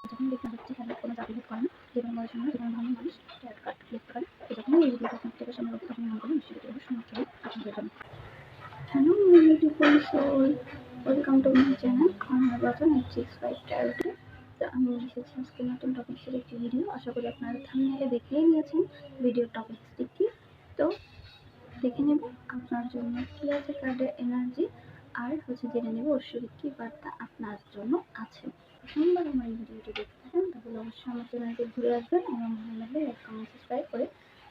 যখন দেখতে হচ্ছে তাদের কোনো জাতিভেদ করে না, যেকোনো বয়সের মানুষ, যেকোনো ধর্মের মানুষ ট্যাগ কার্ড লিখতে পারে। তো যখনই এই ভিডিওটা আপনার থেকে সামনে তখন মনে করবেন নিশ্চয়ই এটা সমাজ ছবি আপনাদের জন্য। Hello beautiful soul, welcome to my channel আমার বাজন 865 ট্যাগটি। তো আমি এসেছি আজকে নতুন টপিক্সের একটি ভিডিও। আশা করি আপনারা থাম্বনেইলে দেখেই নিয়েছেন ভিডিও টপিক্সটি কি। তো দেখে নেব আপনার জন্য কি আছে কার্ডের এনার্জি, আর জেনে নেব অবশ্যই কি বার্তা আপনার জন্য আছে। প্রথমবার আমার এই ভিডিওটি দেখতে থাকেন তাহলে অবশ্যই আমার চ্যানেলটি ঘুরে আসবেন এবং ভালো লাগলে লাইক কমেন্ট সাবস্ক্রাইব করে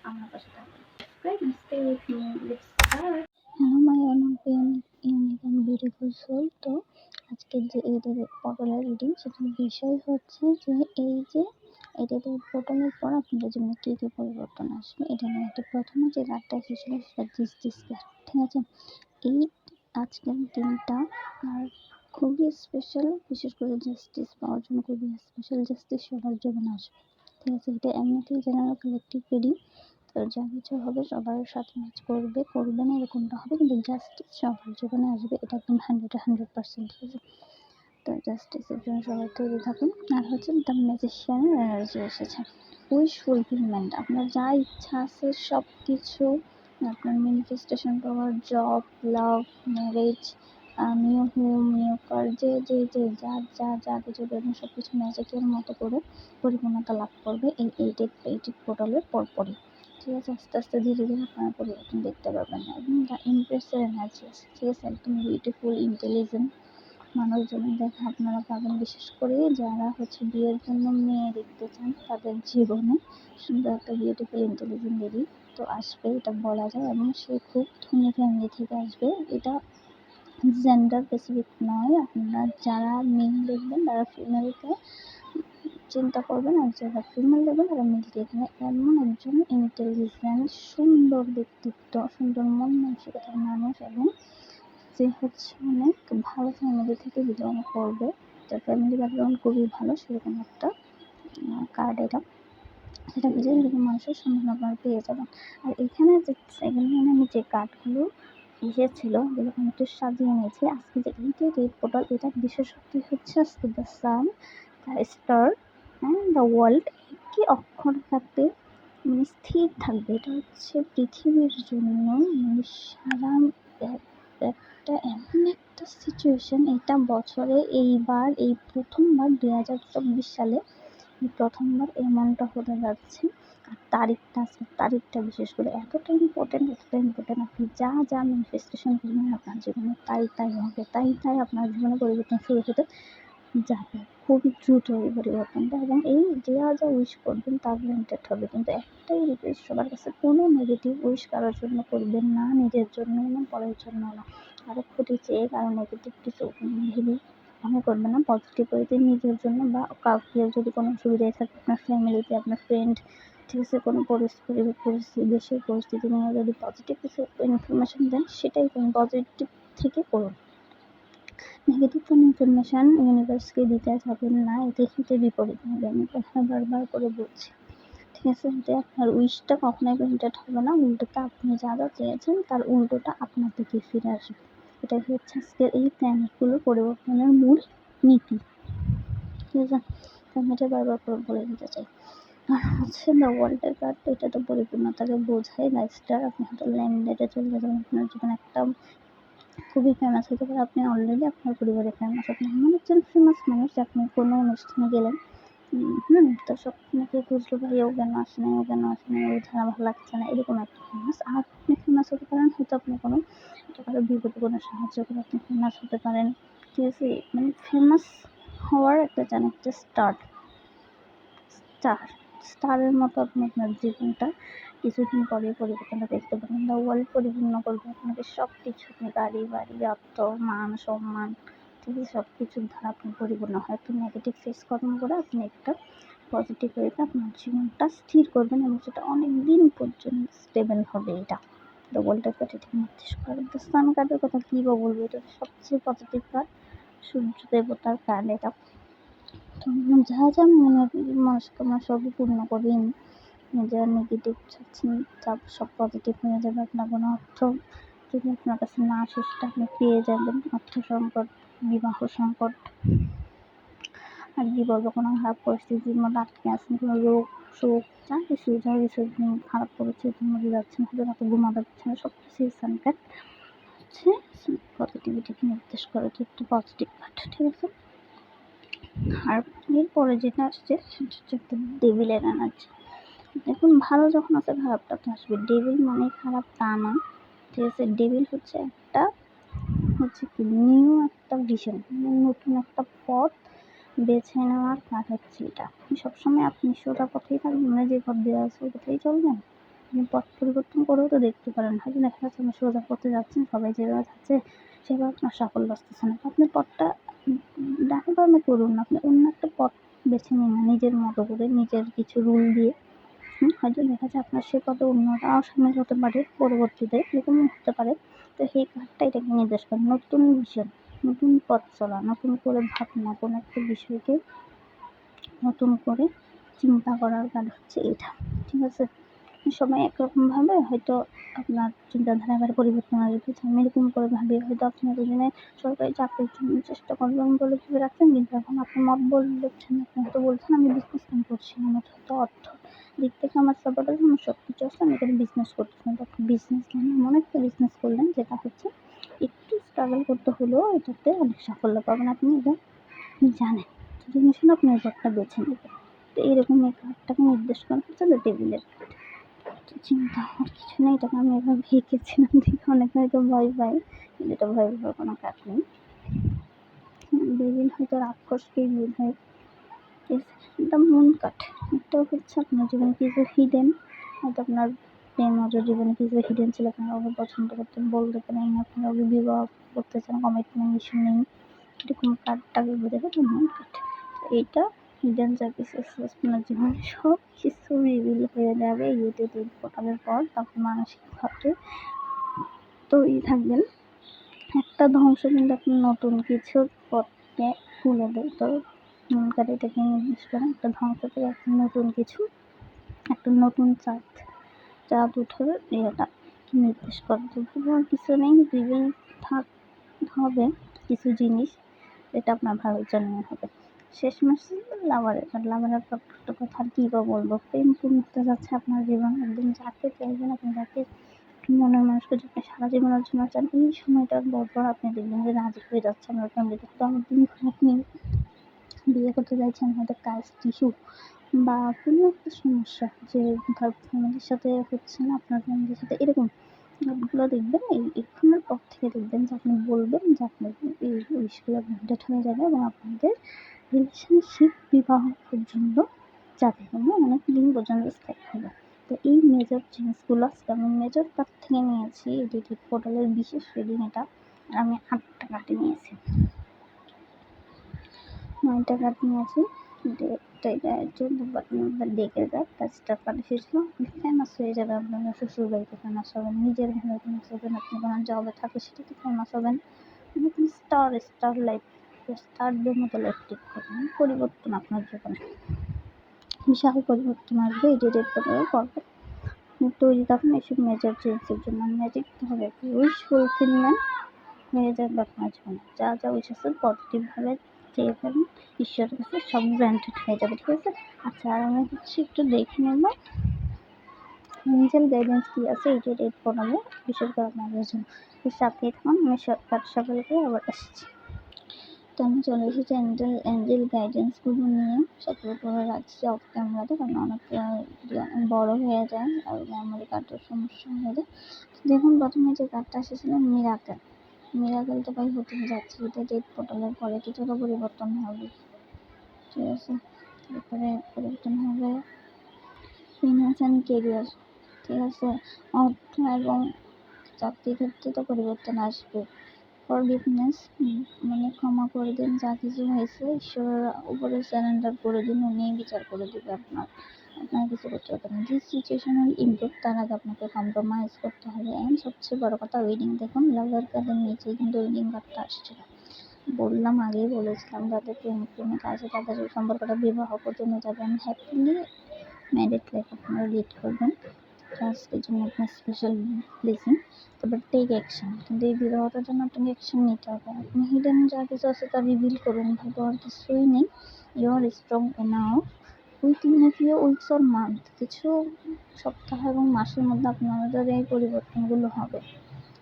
আমার পাশে থাকবেন। Subscribe and stay with me. Let's start. Hello my Olympian unique and beautiful soul. তো আজকের যে এদের পটলের রিডিং সেটার বিষয় হচ্ছে যে এই যে এটাতে পটলের পর আপনাদের জন্য কী কী পরিবর্তন আসবে এটা নিয়ে। একটা প্রথমে যে কার্ডটা এসেছিল সেটা জাস্টিস কার্ড, ঠিক আছে। এই আজকের দিনটা আর খুবই স্পেশাল, বিশেষ করে জাস্টিস পাওয়ার জন্য খুবই স্পেশাল। জাস্টিস সবার জীবনে আসবে, ঠিক আছে। এটা এমনিতেই জেনারেল কালেকটিভ রিডিং। তো যা কিছু হবে সবার সাথে ম্যাচ করবে না এরকমটা হবে, কিন্তু জাস্টিস সবার জীবনে আসবে, এটা একদম 100%, ঠিক আছে। তো জাস্টিসের জন্য সবাই তৈরি থাকুন। আর হচ্ছে দ্য ম্যাজিশিয়ানের এনার্জি এসেছে। উইশ ফুলফিলমেন্ট, আপনার যা ইচ্ছা আছে সব কিছু আপনার manifestation power, job, love, marriage, new home, new car, যে যা কিছু দেবেন সব কিছু ম্যাজিকের মতো করে পরিপূর্ণতা লাভ করবে এই এইট পোর্টালের পরপরই, ঠিক আছে। আস্তে আস্তে ধীরে ধীরে আপনারা পরিবর্তন দেখতে পাবেন। এবং দ্য ইমপ্রেসের এনার্জি আছে, ঠিক আছে। একদম বিউটিফুল ইন্টেলিজেন্ট মানুষজনের দেখা আপনারা পাবেন, বিশেষ করে যারা বিয়ের জন্য মেয়ে দেখতে চান তাদের জীবনে সুন্দর একটা বিউটিফুল ইন্টেলিজেন্ট লেডি তো আসবে, এটা বলা যায়। এবং সে খুব ধনী ফ্যামিলি থেকে আসবে, এটা জেন্ডার স্পেসিফিক নয়। আপনারা যারা মেল দেখবেন তারা ফিমেলকে চিন্তা করবেন, আর যারা ফিমেল দেখবেন তারা মেলকে। এখানে এমন একজন ইন্টেলিজেন্ট, সুন্দর ব্যক্তিত্ব, সুন্দর মন মানসিকতার মানুষ এবং যে অনেক ভালো ফ্যামিলি থেকে বিলং করবে, তার ফ্যামিলি ব্যাকগ্রাউন্ড খুবই ভালো, সেরকম একটা কার্ড এটা। সেটা বুঝে এরকম মানুষের সন্ধান আপনারা পেয়ে যাবেন। আর এখানে যে সেকেন্ড হ্যান্ড আমি যে কার্ডগুলো এসেছিলো যেগুলো আমি একটু সাজিয়ে নিয়েছি, আজকে যে রেড পোর্টাল এটার বিশেষত্ব হচ্ছে আজকে the sun, the star and the world একই অক্ষরটাতে স্থির থাকবে। এটা হচ্ছে পৃথিবীর জন্য সারা একটা এমন একটা সিচুয়েশন, এটা বছরে এইবার এই প্রথমবার 2024 সালে প্রথমবার এমনটা হতে যাচ্ছে। আর তারিখটা বিশেষ করে এতটা ইম্পর্টেন্ট, আপনি যা ম্যানিফেস্টেশন করবেন আপনার জীবনে তাই হবে, তাই আপনার জীবনে পরিবর্তন শুরু হতে যাবে খুবই দ্রুত এই পরিবর্তনটা। এবং এই যা উইশ করবেন তা গ্রান্টেড হবে। কিন্তু একটাই রিকোয়েস্ট সবার কাছে, কোনো নেগেটিভ উইশ কারোর জন্য করবেন না, নিজের জন্য না, পরের জন্য না। আরও ক্ষতি চেয়ে কারো নেগেটিভ কিছু ভেবে মনে করবেন না। পজিটিভ ওয়েতে নিজের জন্য বা কাউকে যদি কোনো অসুবিধায় থাকে আপনার ফ্যামিলিতে, আপনার ফ্রেন্ড, ঠিক আছে, কোনো পরিস্থিতি দেশের পরিস্থিতি নিয়ে যদি পজিটিভ কিছু ইনফরমেশন দেন সেটাই পজিটিভ থেকে করুন। নেগেটিভ কোনো ইনফরমেশান ইউনিভার্সকে দিতে যাবেন না, এতে বিপরীত হবে। আমি কথা বারবার করে বলছি, ঠিক আছে। এতে আপনার উইশটা কখনোই গ্রান্টেড হবে না, উল্টোটা আপনি যা চেয়েছেন তার উল্টোটা আপনার দিকে ফিরে আসবে। এটাই হচ্ছে আজকের এই প্ল্যানেটগুলো পরিবর্তনের মূল নীতি, ঠিক আছে। আমি এটা বারবার করে বলে দিতে চাই। আর দ্য ওয়ার্ল্ডের কার্ড, এটা তো পরিপূর্ণতাকে বোঝায়। দ্য স্টার, আপনি হয়তো ল্যান্ডেডে চলে যাবেন, আপনার জীবনে একটা খুবই ফেমাস হতে পারে, আপনি অলরেডি আপনার পরিবারে ফেমাস, আপনি এমন একজন ফেমাস মানুষ যে আপনি কোনো অনুষ্ঠানে গেলেন, তো সব আপনাকে খুঁজলো, ভাই ও কেন আসে না, ওই ধারা ভালো লাগছে না, এরকম একটা ফেমাস। আর আপনি ফেমাস হতে পারেন হয়তো আপনি কোনো কারো বিপদে কোনো সাহায্য করে আপনি ফেমাস হতে পারেন, ঠিক আছে। মানে ফেমাস হওয়ার একটা স্টারের মতো আপনি আপনার জীবনটা কিছুদিন পরে পরিবর্তনটা দেখতে পাবেন। দ্য ওয়ার্ল্ড পরিপূর্ণ করবে আপনাকে সব কিছু, গাড়ি বাড়ি, অর্থ, মান সম্মান, ঠিক আছে, সব কিছুর দ্বারা আপনি পরিপূর্ণ হয়। একটু নেগেটিভ ফেস কর্ম করে আপনি একটা পজিটিভ ওয়েতে আপনার জীবনটা স্থির করবেন এবং সেটা অনেক দিন পর্যন্ত স্টেবল হবে। এটা দ্য ওয়ার্ল্ডের কার্ড, এটা মস্তিষ্ক কার্ড। দ্য সান কার্ডের কথা কী বা বলবো, এটা সবচেয়ে পজিটিভ কার্ড, সূর্য দেবতার কার্ড এটা। তো যা মনস্কামনা সবই পূর্ণ করবেন। নিজের নেগেটিভ চাচ্ছেন তা সব পজিটিভ হয়ে যাবে। আপনার কোনো অর্থ যদি আপনার কাছে না আসে সেটা আপনি পেয়ে যাবেন, অর্থ সংকট, বিবাহ সংকট। আর আর কি বলবো, কোনো খারাপ পরিস্থিতির মধ্যে আটকে আছেন, কোনো রোগ শোক যা কিছু খারাপ পরিস্থিতির মধ্যে যাচ্ছেন, হয়তো রাতে ঘুমাতে পারছেন না, সব কিছুই সানকাট হচ্ছে পজিটিভিটিকে নির্দেশ করে, একটা পজিটিভ কার্ড। ঠিক আছে, আর এরপরে যেটা আসছে সেটা হচ্ছে একটা ডেভিলের এনার্জি। দেখুন, ভালো যখন আছে খারাপটা তো আসবে। ডেভিল মানে খারাপ তা না, ঠিক আছে। ডেভিল হচ্ছে কি নিউ একটা ভিশন, নতুন একটা পথ বেছে নেওয়ার কাজ হচ্ছে এটা। সবসময় আপনি সোজা পথেই থাকবেন, মানে যে পথ দেওয়া আছে ওই পথেই চলবেন। আপনি পথ পরিবর্তন করেও তো দেখতে পারেন, হয়তো দেখা যাচ্ছে আপনি সোজা পথে যাচ্ছেন, সবাই যেভাবে যাচ্ছে সেভাবে আপনার সাফল্য আসতেছে না, আপনি পথটা ডানে বামে করুন না, আপনি অন্য একটা পথ বেছে নিন না, নিজের মতো করে, নিজের কিছু রুল দিয়ে। হয়তো দেখা যায় আপনার সে পথে অন্যরাও সামিল হতে পারে, পরবর্তীতে এরকম হতে পারে। তো সেই কার্ডটা এটাকে নির্দেশ করে নতুন ভিশন, নতুন পথ চলা, নতুন করে ভাবনা, কোনো একটা বিষয়কে নতুন করে চিন্তা করার কাজ হচ্ছে এটা। ঠিক আছে, সবাই একরকমভাবে হয়তো আপনার চিন্তাধারা পরিবর্তন আসবে। আমি এরকম করে ভাবি, হয়তো আপনি এতদিনে সরকারি চাকরির জন্য চেষ্টা করবেন বলে ভেবে রাখছেন, কিন্তু এখন আপনি মত বলছেন, আপনি হয়তো বলছেন আমি বিজনেস করছি, আমার হয়তো অর্থ দিক থেকে আমার সাপোর্ট আছে, আমার সব কিছু আছে, আমি এখানে বিজনেস করতেছি। তখন বিজনেস এমন একটা বিজনেস করলেন যেটা হচ্ছে একটু স্ট্রাগল করতে হলেও এটাতে অনেক সাফল্য পাবেন, আপনি এটা জানেন। জিনিসটা আপনি এই পথটা বেছে নেবেন। তো এইরকম এই কার্ডটাকে নির্দেশ করা হচ্ছে যে টেবিলের চিন্তা আর কিছু নেই। এটাকে আমি এভাবে এঁকেছিলাম, দেখে অনেকে হয়তো ভয় পায়, কিন্তু এটা ভয় পাওয়ার কোনো কাজ নেই। টেবিল হয়তো রাক্ষসকেই বোঝায়। এটা মন কাট, এটা হচ্ছে আপনার জীবনে কিছু হিডেন, হয়তো আপনার প্রেম জীবনে কিছু হিডেন ছিল, আপনারা ওকে পছন্দ করতেন, বলতে পারেন, আপনারা ওকে বিবাহ করতে চান, কমিটমেন্ট ইস্যু নেই, এরকম কার্ডটাকে বোঝাবে তো মন কাট। এইটা হিডেন যা কিছু আপনার জীবনে সব কিছু রিভিল হয়ে যাবে ইউটিউব পোর্টালের পর। তখন মানসিকভাবে তৈরি থাকবেন, একটা ধ্বংস কিন্তু আপনি নতুন কিছুর পথকে খুলে দেয়। তো মন কাটে এটাকে নির্দেশ করেন, একটা ধ্বংস থেকে একটা নতুন কিছু, একটা নতুন চাঁদ উঠে এটা নির্দেশ করে। তো কিছু নেই, রিভিল হবে কিছু জিনিস, এটা আপনার ভালোর জন্য হবে। শেষ মাসে লাভারের কথা আর কী বা বলবো, প্রেম পূর্ণ হতে যাচ্ছে আপনার জীবন। একদম যাকে চাইবেন, আপনি যাকে মনের মানুষকে যাকে সারা জীবনের জন্য চান, এই সময়টার পর আপনি দেখবেন যে রাজি হয়ে যাচ্ছে আপনার ফ্যামিলিতে। হয়তো অনেকদিন ধরে আপনি বিয়ে করতে চাইছেন, হয়তো কাস্ট ইস্যু বা কোনো একটা সমস্যা, যে ধর ফ্যামিলির সাথে হচ্ছে না, আপনার ফ্যামিলির সাথে, এরকম সবগুলো দেখবেন এক্ষুনের পর থেকে দেখবেন যে আপনি বলবেন যে আপনার এই উইশগুলো গ্রান্টেড হয়ে যাবে, এবং আপনাদের রিলেশনশিপ বিবাহ পর্যন্ত যাবে, এবং অনেক দিন পর্যন্ত স্থায়ী হবে। তো এই মেজর চেঞ্জগুলো আমি মেজর কার্ড থেকে নিয়েছি, এডিটেড পোর্টালের বিশেষ রিডিং এটা। আর আমি 8টা কার্ড নিয়েছি, 9টা কার্ড নিয়েছি। দেখে যাক কাজটা পাঠিয়েছিল, ফেমাস হয়ে যাবে, আপনার শ্বশুর বাড়িতে ফেমাস হবেন, নিজের ঘরে ফেমাস হবেন, আপনি কোনো জবে থাকে সেটাতে ফেমাস হবেন, আপনি স্টার লাইফ, স্টারদের মতো লাইফ ঠিক করবেন, পরিবর্তন আপনার জীবনে, বিশাল পরিবর্তন আসবে এই ডেটের পর। তৈরি থাকুন এইসব মেজর চেঞ্জের জন্য। ম্যাজিক হবে, উইশ ফুলফিলমেন্ট হয়ে যাবে আপনার জীবনে, যা যা উইশ আছে পজিটিভভাবে চেয়ে ফেলুন, ঈশ্বরের কাছে সব গ্রান্টেড হয়ে যাবে। ঠিক আছে, আচ্ছা, আর আমি হচ্ছে একটু দেখে নেব এঞ্জেল গাইডেন্স কী আছে এই ডেট পড়াবো, বিশেষ করে আপনাদের জন্য। সাথেই থাকুন, আমি সকালকে আবার আসছি। তো আমি চলে এসেছি এঞ্জেল গাইডেন্সগুলো নিয়ে, সাথে করে রাখছি অফ ক্যামেরাতে, কারণ অনেক বড় হয়ে যায় আর মেমোরি কার্ডের সমস্যা হয়ে যায়। দেখুন, প্রথমে যে কার্ডটা এসেছিল মিরাকেলটা ভাই হতে যাচ্ছে, এটা ডেট পোর্টালের পরে কিছুটা পরিবর্তন হবে। ঠিক আছে, তারপরে পরিবর্তন হবে ফিনান্স অ্যান্ড কেরিয়ার। ঠিক আছে, অর্থ এবং চাকরি ক্ষেত্রে তো পরিবর্তন আসবে। ফরগিভনেস মানে ক্ষমা করে দিন, যা কিছু হয়েছে ঈশ্বরের উপরে সারেন্ডার করে দিন, উনি বিচার করে দেবে, আপনার কিছু করতে হবে না। যে সিচুয়েশনাল ইমপ্রুভ, তার আগে আপনাকে কম্প্রোমাইজ করতে হবে। অ্যান্ড সবচেয়ে বড় কথা, উইডিং দেখুন, লাভার কার্ডের নিচে কিন্তু উইডিং কার্ডটা আসছিল। বললাম, আগেই বলেছিলাম, যাদের প্রেমিক আছে তাদের সম্পর্কটা বিবাহ পর্যন্ত যাবেন, হ্যাপিলি ম্যারিড লাইফ আপনারা লিড করবেন। আজকের জন্য আপনার স্পেশাল ব্লেসিং। তারপর টেক অ্যাকশন, কিন্তু এই বিবাহটার জন্য আপনাকে অ্যাকশন নিতে হবে। আপনি হিডেন যা কিছু আছে তা রিভিল করুন, ভালো আর কিছুই নেই, you are strong enough within a few weeks or month, কিছু সপ্তাহ এবং মাসের মধ্যে আপনাদের এই পরিবর্তনগুলো হবে।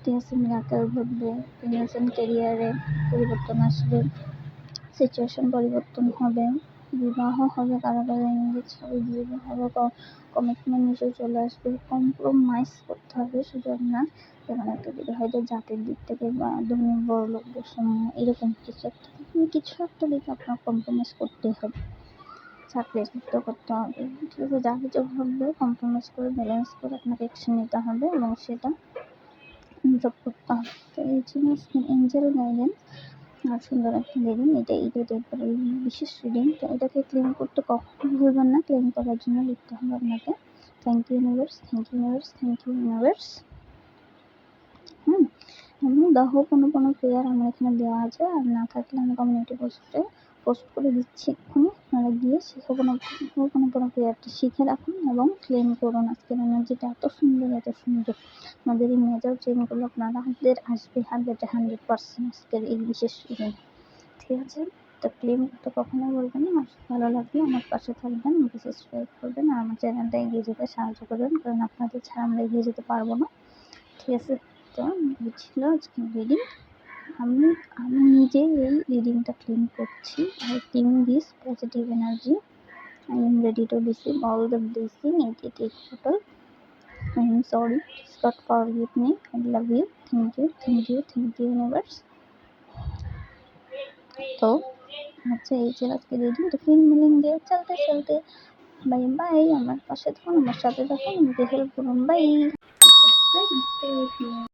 ঠিক আছে, মিরাকেল ঘটবে, ফিনান্সিয়াল ক্যারিয়ারে পরিবর্তন আসবে, সিচুয়েশন পরিবর্তন হবে, বিবাহ হবে, কারো কারো এনগেজ হবে, বিয়ে হবে, কমিটমেন্ট ইস্যু চলে আসবে, কম্প্রোমাইজ করতে হবে। শুধু আপনার যেমন একটা দিকে হয়তো জাতির দিক থেকে বা ধনী বড় লোকদের সঙ্গে এরকম কিছু একটা দিকে আপনার কম্প্রোমাইজ করতেই হবে, স্যাক্রিফাইস করতে হবে। ঠিক আছে, যা কিছু ভাববে কম্প্রোমাইজ করে ব্যালেন্স করে আপনাকে অ্যাকশন নিতে হবে এবং সেটা জব করতে হবে। তো এই ছিল এঞ্জেল গাইডেন্স আর সুন্দর একটা রিডিং। এটা বিশেষ রিডিং। তো এটাকে ক্লেম করতে কখনো ভুলবেন না, ক্লেম করার জন্য লিখতে হবে আপনাকে thank you universe, thank you universe, thank you universe. এবং কোনো প্রেয়ার আমার এখানে দেওয়া আছে, আর না থাকলে আমি কমিউনিটি পোস্টে পোস্ট করে দিচ্ছি এক্ষুনি, আপনারা গিয়ে শিখে কোনো প্রেয়ারটা শিখে রাখুন এবং ক্লেম করুন। আজকের এনার্জিটা এত সুন্দর, এত সুন্দর। আমাদের এই মেজার চেনগুলো আপনাদের আসবে 100% আজকের এই বিশেষ রিডিং। ঠিক আছে, তো ক্লেম করতে কখনো বলবেন না। ভালো লাগলে আমার পাশে থাকবেন, আমাকে সাবস্ক্রাইব করবেন আর আমার চ্যানেলটা এগিয়ে যেতে সাহায্য করবেন, কারণ আপনাদের ছাড়া আমরা এগিয়ে যেতে পারবো না। ঠিক আছে, তো এই ছিল আজকের রিডিং। আমি নিজেই এই রিডিংটা ক্লেম করছি। I claim this positive energy, I am ready to receive all the blessing it total. I am sorry, God forgive me, I love you, thank you, thank you, thank you universe. তো আচ্ছা, এই ছিল আজকে reading. তো feel milling দিয়ে চলতে চলতে bye bye. আমার পাশে থাকুন, আমার সাথে থাকুন, আমাকে হেল্প করুন। বাই।